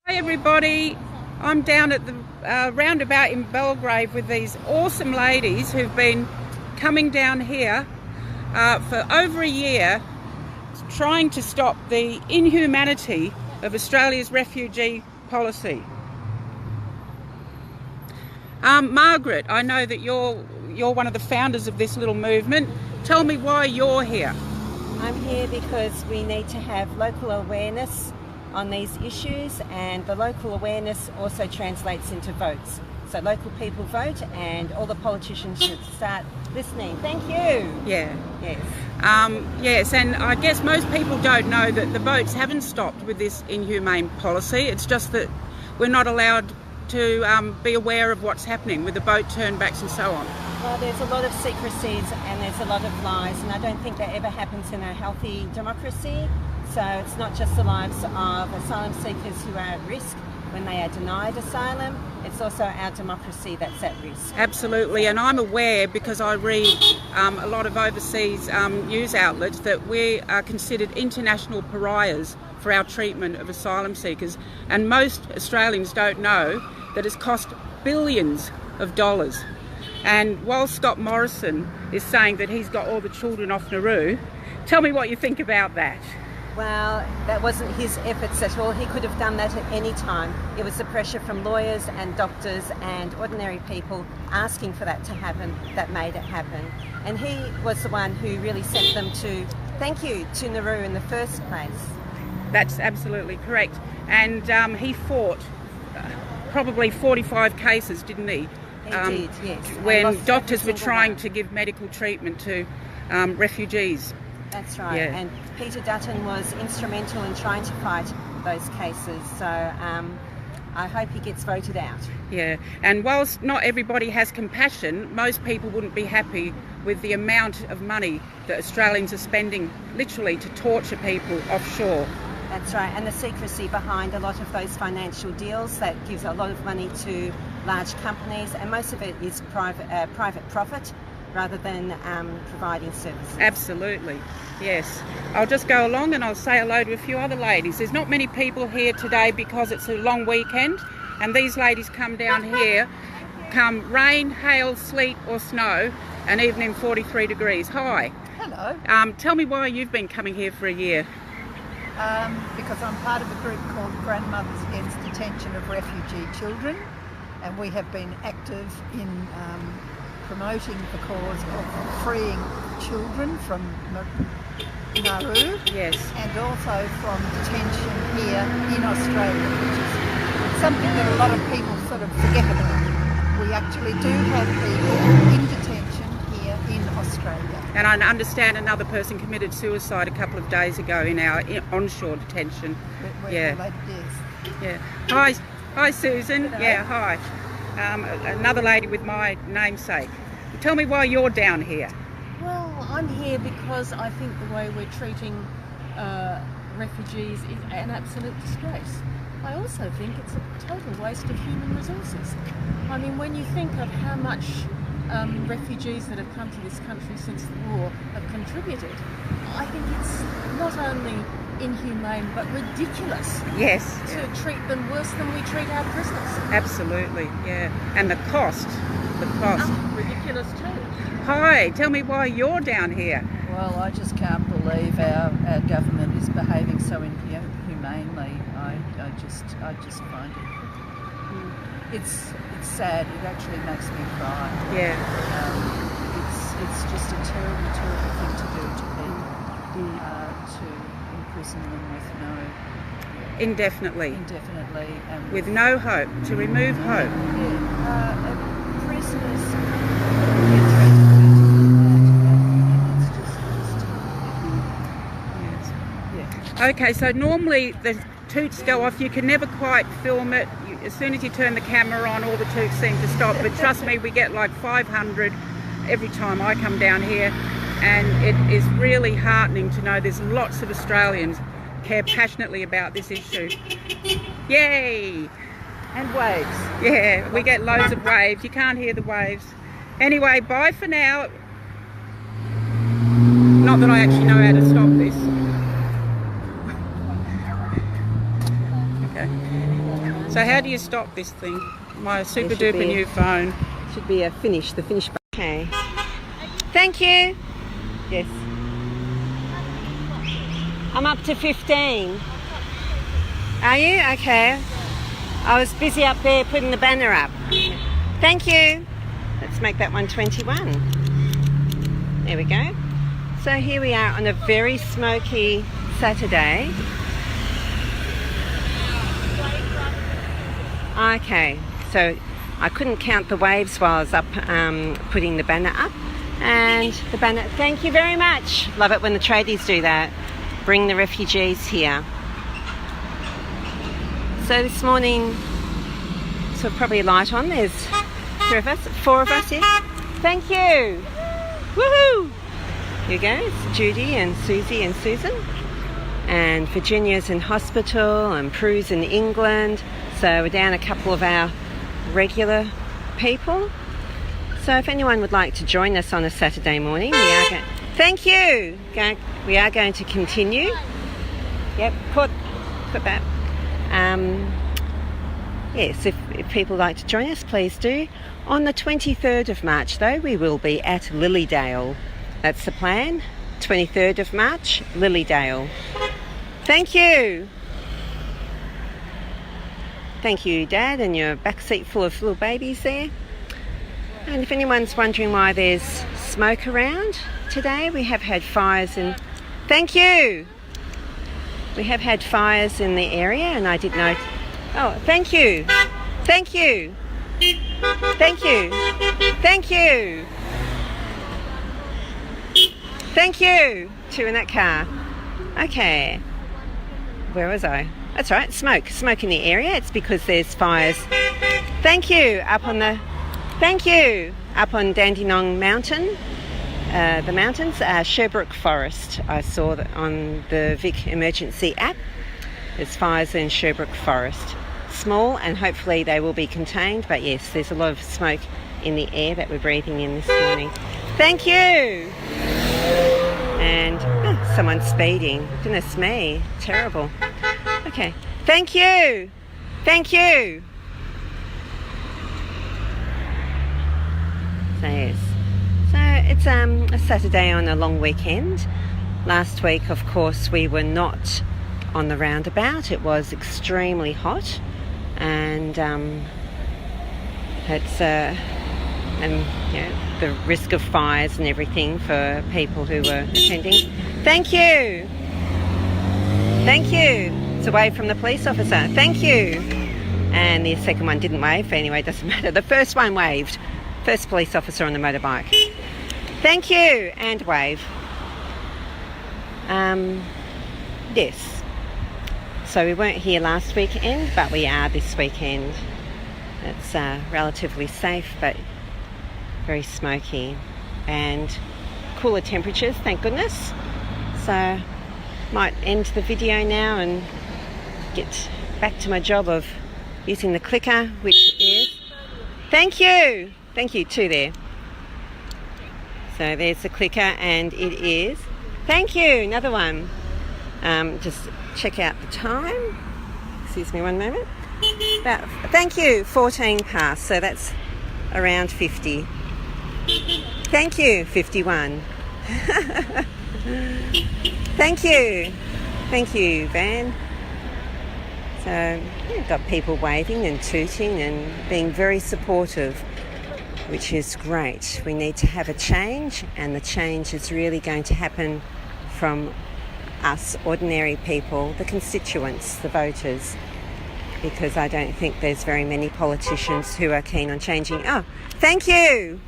Hi everybody, I'm down at the roundabout in Belgrave with these awesome ladies who've been coming down here for over a year trying to stop the inhumanity of Australia's refugee policy. Margaret, I know that you're one of the founders of this little movement. Tell me why you're here. I'm here because we need to have local awareness on these issues, and the local awareness also translates into votes. So local people vote and all the politicians should start listening. Thank you. Yeah. Yes. Yes, and I guess most people don't know that the votes haven't stopped with this inhumane policy. It's just that we're not allowed to be aware of what's happening with the boat turnbacks and so on. Well, there's a lot of secrecies and there's a lot of lies, and I don't think that ever happens in a healthy democracy. So it's not just the lives of asylum seekers who are at risk when they are denied asylum, it's also our democracy that's at risk. Absolutely, and I'm aware because I read a lot of overseas news outlets that we are considered international pariahs for our treatment of asylum seekers, and most Australians don't know that it's cost billions of dollars. And while Scott Morrison is saying that he's got all the children off Nauru, tell me what you think about that. Well, that wasn't his efforts at all. He could have done that at any time. It was the pressure from lawyers and doctors and ordinary people asking for that to happen that made it happen. And he was the one who really sent them to, thank you, to Nauru in the first place. That's absolutely correct. And he fought probably 45 cases, didn't he? He did, yes. When doctors were trying to give medical treatment to refugees. That's right, yeah. And Peter Dutton was instrumental in trying to fight those cases, so I hope he gets voted out. Yeah, and whilst not everybody has compassion, most people wouldn't be happy with the amount of money that Australians are spending literally to torture people offshore. That's right, and the secrecy behind a lot of those financial deals that gives a lot of money to large companies, and most of it is private profit rather than providing services. Absolutely, yes. I'll just go along and I'll say hello to a few other ladies. There's not many people here today because it's a long weekend, and these ladies come down here, come rain, hail, sleet or snow, and even in 43 degrees. Hi. Hello. Tell me why you've been coming here for a year. Because I'm part of a group called Grandmothers Against Detention of Refugee Children, and we have been active in promoting the cause of freeing children from Nauru, yes, and also from detention here in Australia, which is something that a lot of people sort of forget about. We actually do have people in detention here in Australia. And I understand another person committed suicide a couple of days ago in our onshore detention. Yes. Yeah. Hi Susan. Hello. Yeah, hi. Another lady with my namesake. Tell me why you're down here. Well, I'm here because I think the way we're treating refugees is an absolute disgrace. I also think it's a total waste of human resources. I mean, when you think of how much refugees that have come to this country since the war have contributed, I think it's not only inhumane but ridiculous. Yes. To treat them worse than we treat our prisoners. Absolutely, yeah. And the cost. Ridiculous too. Hi, tell me why you're down here. Well, I just can't believe our government is behaving so inhumanely. I just find it. It's sad. It actually makes me cry. Yeah. It's just a terrible thing to do to people. To imprison them with Indefinitely. and With no hope. To remove hope. Prisoners get treated and it's just yeah. Okay, so normally the toots go off. You can never quite film it. As soon as you turn the camera on, all the toots seem to stop. But trust me, we get like 500 every time I come down here. And it is really heartening to know there's lots of Australians care passionately about this issue. Yay! And waves. Yeah, we get loads of waves. You can't hear the waves. Anyway, bye for now. Not that I actually know how to stop this. Okay. So how do you stop this thing? My super There should duper be- new phone. Should be a finish, the finish button. Okay. Thank you. Yes. I'm up to 15. Are you? Okay. I was busy up there putting the banner up. Thank you. Let's make that one 21. There we go. So here we are on a very smoky Saturday. Okay, so I couldn't count the waves while I was up putting the banner up. And the banner, thank you very much. Love it when the tradies do that. Bring the refugees here. So this morning, so probably a light on. There's 4 of us here. Thank you. Woohoo! Here you go. It's Judy and Susie and Susan. And Virginia's in hospital and Prue's in England. So we're down a couple of our regular people. So if anyone would like to join us on a Saturday morning, thank you. We are going to continue. Yep, put that. Yes, if people like to join us, please do. On the 23rd of March, though, we will be at Lilydale. That's the plan. 23rd of March, Lilydale. Thank you. Thank you, Dad, and your back seat full of little babies there. And if anyone's wondering why there's smoke around today, we have had fires in... Thank you! We have had fires in the area, and I did note... Oh, thank you! Thank you! Thank you! Thank you! Thank you! 2 in that car. Okay. Where was I? That's right, smoke in the area. It's because there's fires. Thank you, up on Dandenong Mountain, the mountains, Sherbrooke Forest. I saw that on the Vic Emergency app. There's fires in Sherbrooke Forest. Small, and hopefully they will be contained, but yes, there's a lot of smoke in the air that we're breathing in this morning. Thank you! And someone's speeding. Goodness me, terrible. Okay, thank you. Thank you. So yes, so it's a Saturday on a long weekend. Last week, of course, we were not on the roundabout. It was extremely hot, and it's the risk of fires and everything for people who were attending. Thank you. Thank you. It's away from the police officer. Thank you. And the second one didn't wave. Anyway, it doesn't matter. The first one waved. First police officer on the motorbike. Thank you. And wave. Yes. So we weren't here last weekend, but we are this weekend. It's relatively safe, but very smoky and cooler temperatures, thank goodness. So might end the video now and get back to my job of using the clicker, which is... Thank you! Thank you, 2 there. So there's the clicker, and it is... Thank you! Another one. Just check out the time. Excuse me one moment. Thank you! 14 past, so that's around 50. Thank you! 51. Thank you! Thank you, Van. So we've got people waving and tooting and being very supportive, which is great. We need to have a change, and the change is really going to happen from us ordinary people, the constituents, the voters, because I don't think there's very many politicians who are keen on changing. Oh, thank you!